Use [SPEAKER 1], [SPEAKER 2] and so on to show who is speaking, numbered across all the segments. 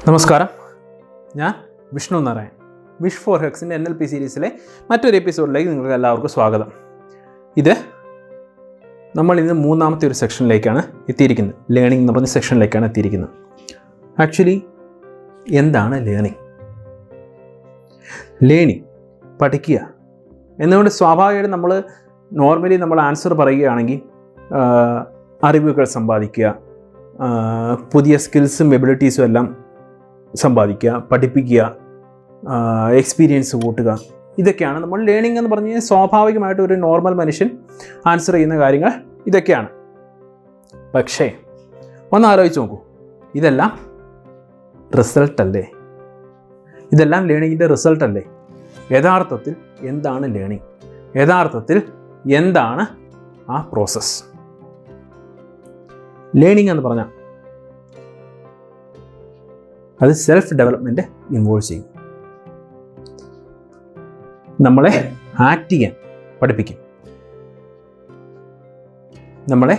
[SPEAKER 1] നമസ്കാരം, ഞാൻ Vishnu Narayan. Wish for ഹെക്സിൻ്റെ NLP സീരീസിലെ മറ്റൊരു എപ്പിസോഡിലേക്ക് നിങ്ങൾക്ക് എല്ലാവർക്കും സ്വാഗതം. നമ്മൾ ഇന്ന് മൂന്നാമത്തെ ഒരു സെക്ഷനിലേക്കാണ് എത്തിയിരിക്കുന്നത്. ലേണിംഗ് എന്ന് പറഞ്ഞ സെക്ഷനിലേക്കാണ് എത്തിയിരിക്കുന്നത്. ആക്ച്വലി എന്താണ് ലേണിംഗ്? ലേണിംഗ് പഠിക്കുക എന്നുകൊണ്ട് സ്വാഭാവികമായിട്ട് നമ്മൾ ആൻസർ പറയുകയാണെങ്കിൽ അറിവുകൾ സമ്പാദിക്കുക, പുതിയ സ്കിൽസും എബിലിറ്റീസും എല്ലാം സമ്പാദിക്കുക, പഠിപ്പിക്കുക, എക്സ്പീരിയൻസ് കൂട്ടുക, ഇതൊക്കെയാണ് നമ്മൾ ലേണിംഗ് എന്ന് പറഞ്ഞ് സ്വാഭാവികമായിട്ട് ഒരു നോർമൽ മനുഷ്യൻ ആൻസർ ചെയ്യുന്ന കാര്യങ്ങൾ ഇതൊക്കെയാണ്. പക്ഷേ ഒന്ന് ആലോചിച്ച് നോക്കൂ, ഇതെല്ലാം റിസൾട്ടല്ലേ? ഇതെല്ലാം ലേണിങ്ങിൻ്റെ റിസൾട്ടല്ലേ? യഥാർത്ഥത്തിൽ എന്താണ് ലേണിംഗ്? യഥാർത്ഥത്തിൽ എന്താണ് ആ പ്രോസസ്സ്? ലേണിംഗ് എന്ന് പറഞ്ഞാൽ അത് സെൽഫ് ഡെവലപ്മെൻറ്റ് ഇൻവോൾവ് ചെയ്യും. നമ്മളെ ആക്ട് ചെയ്യാൻ പഠിപ്പിക്കും, നമ്മളെ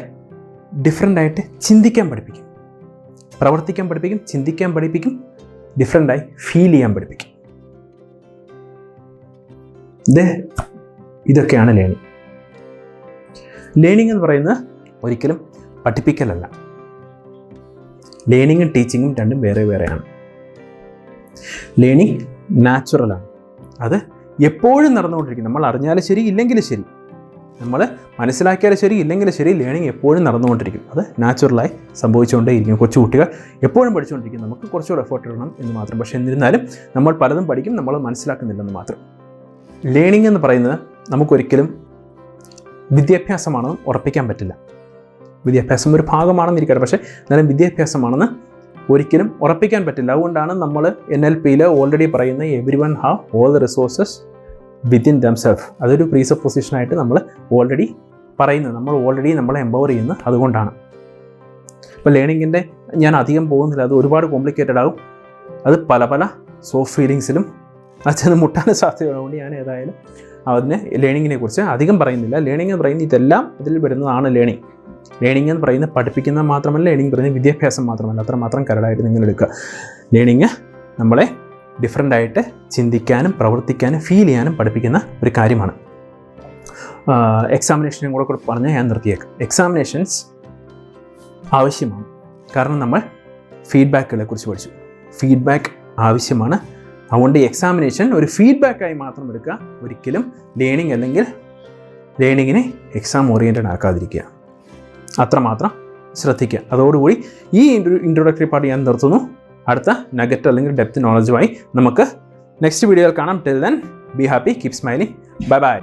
[SPEAKER 1] ഡിഫറെൻ്റായിട്ട് ചിന്തിക്കാൻ പഠിപ്പിക്കും, പ്രവർത്തിക്കാൻ പഠിപ്പിക്കും, ചിന്തിക്കാൻ പഠിപ്പിക്കും, ഡിഫറെൻ്റായി ഫീൽ ചെയ്യാൻ പഠിപ്പിക്കും. ഇതൊക്കെയാണ് ലേണിംഗ്. ലേണിംഗ് എന്ന് പറയുന്നത് ഒരിക്കലും പഠിപ്പിക്കലല്ല. ലേണിങ്ങും ടീച്ചിങ്ങും രണ്ടും വേറെ വേറെയാണ്. ലേണിംഗ് നാച്ചുറലാണ്. അത് എപ്പോഴും നടന്നുകൊണ്ടിരിക്കും. നമ്മൾ അറിഞ്ഞാലും ശരി, ഇല്ലെങ്കിലും ശരി, നമ്മൾ മനസ്സിലാക്കിയാലും ശരി, ഇല്ലെങ്കിലും ശരി, ലേണിംഗ് എപ്പോഴും നടന്നുകൊണ്ടിരിക്കും. അത് നാച്ചുറലായി സംഭവിച്ചുകൊണ്ടേയിരിക്കും. കൊച്ചുകുട്ടികൾ എപ്പോഴും പഠിച്ചുകൊണ്ടിരിക്കും. നമുക്ക് കുറച്ചുകൂടെ എഫേർട്ട് ഇടണം എന്ന് മാത്രം. പക്ഷേ എന്നിരുന്നാലും നമ്മൾ പലതും പഠിക്കും, നമ്മൾ മനസ്സിലാക്കുന്നില്ലെന്ന് മാത്രം. ലേണിംഗ് എന്ന് പറയുന്നത് നമുക്കൊരിക്കലും വിദ്യാഭ്യാസമാണെന്ന് ഉറപ്പിക്കാൻ പറ്റില്ല. വിദ്യാഭ്യാസം ഒരു ഭാഗമാണെന്നിരിക്കട്ടെ, പക്ഷേ എന്നാലും വിദ്യാഭ്യാസമാണെന്ന് ഒരിക്കലും ഉറപ്പിക്കാൻ പറ്റില്ല. അതുകൊണ്ടാണ് നമ്മൾ NLPയിൽ ഓൾറെഡി പറയുന്ന every one have all the resources within themself. അതൊരു പ്രീസപ്പോസിഷനായിട്ട് നമ്മൾ ഓൾറെഡി പറയുന്നത്, നമ്മളെ എംപവർ ചെയ്യുന്നത് അതുകൊണ്ടാണ്. ഇപ്പോൾ ലേണിങ്ങിൻ്റെ ഞാൻ അധികം പോകുന്നില്ല, അത് ഒരുപാട് കോംപ്ലിക്കേറ്റഡ് ആകും. അത് പല പല സോഫ്റ്റ് ഫീലിങ്സിലും ചെന്ന് മുട്ടാൻ സാധ്യതയുള്ളതുകൊണ്ട് ഞാൻ ഏതായാലും അതിന് ലേണിങ്ങിനെ കുറിച്ച് അധികം പറയുന്നില്ല. ലേണിംഗ് എന്ന് പറയുന്നത് ഇതെല്ലാം ഇതിൽ വരുന്നതാണ് ലേണിംഗ്. ലേണിംഗ് എന്ന് പറയുന്നത് പഠിപ്പിക്കുന്നത് മാത്രമല്ല, ലേണിംഗ് പറയുന്നത് വിദ്യാഭ്യാസം മാത്രമല്ല. അത്രമാത്രം കരടായിട്ട് നിങ്ങൾ എടുക്കുക. ലേണിംഗ് നമ്മളെ ഡിഫറെൻ്റായിട്ട് ചിന്തിക്കാനും പ്രവർത്തിക്കാനും ഫീൽ ചെയ്യാനും പഠിപ്പിക്കുന്ന ഒരു കാര്യമാണ്. എക്സാമിനേഷനും കൂടെ പറഞ്ഞ് ഞാൻ നിർത്തിയേക്കാം. എക്സാമിനേഷൻസ് ആവശ്യമാണ്. കാരണം നമ്മൾ ഫീഡ്ബാക്കുകളെ കുറിച്ച് പഠിച്ചു. ഫീഡ്ബാക്ക് ആവശ്യമാണ്. അതുകൊണ്ട് എക്സാമിനേഷൻ ഒരു ഫീഡ്ബാക്കായി മാത്രം എടുക്കുക. ഒരിക്കലും ലേണിംഗ് അല്ലെങ്കിൽ ലേണിങ്ങിനെ എക്സാം ഓറിയൻറ്റഡ് ആക്കാതിരിക്കുക. അത്രമാത്രം ശ്രദ്ധിക്കുക. അതോടുകൂടി ഈ ഇൻട്രൊഡക്ടറി പാർട്ട് ഞാൻ നിർത്തുന്നു. അടുത്ത നഗറ്റ് അല്ലെങ്കിൽ ഡെപ്ത് നോളജുമായി നമുക്ക് നെക്സ്റ്റ് വീഡിയോയിൽ കാണാം. Till then be happy, keep smiling, bye bye.